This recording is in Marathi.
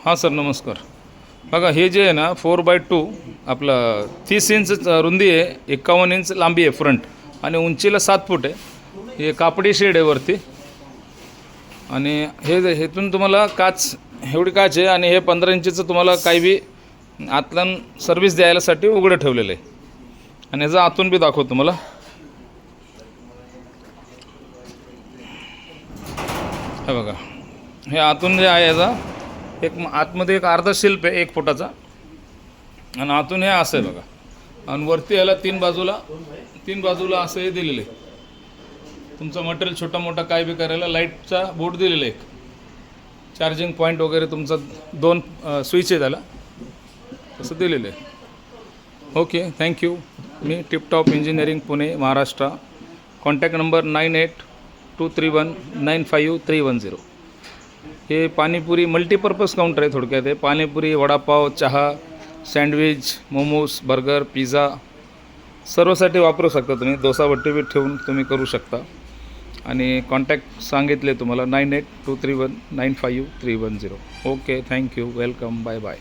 हां सर नमस्कार. बघा हे जे आहे ना 4x2 आपलं 30 इंच रुंदी आहे, 51 इंच लांबी आहे फ्रंट आणि उंचीला 7 फूट आहे. हे कापडी शेड आहे वरती आणि हे हेतून तुम्हाला काच एवढी काच आहे आणि हे 15 इंचीचं तुम्हाला काही बी आतलं सर्व्हिस द्यायलासाठी उघडं ठेवलेलं आहे. आणि याचं आतून बी दाखवतो तुम्हाला. हे बघा हे आतून जे आहे याचा एक आतमध्ये एक अर्धा शिल्प आहे 1 फुटाचा आणि आतून हे असं आहे बघा. आणि वरती याला तीन बाजूला असं हे दिलेलं आहे. तुमचं मटेरियल छोटा मोठा काय बी करायला लाईटचा बोर्ड दिलेला आहे. एक चार्जिंग पॉईंट वगैरे तुमचा 2 स्विच आहे त्याला असं दिलेलं आहे. Okay thank you. मी tiptop engineering Pune Maharashtra. Contact number 9823195310. हे पाणीपुरी मल्टीपर्पज काउंटर आहे थोडक्यात. हे पाणीपुरी, वडापाव, चहा, सँडविच, मोमोज, बर्गर, पिझ्झा सर्वसाठी वापरू शकता तुम्ही. डोसा भट्टी बी ठेवून तुम्ही करू शकता. आणि कॉन्टॅक्ट सांगितले तुम्हाला 9823195310. Okay thank you. Welcome. Bye bye.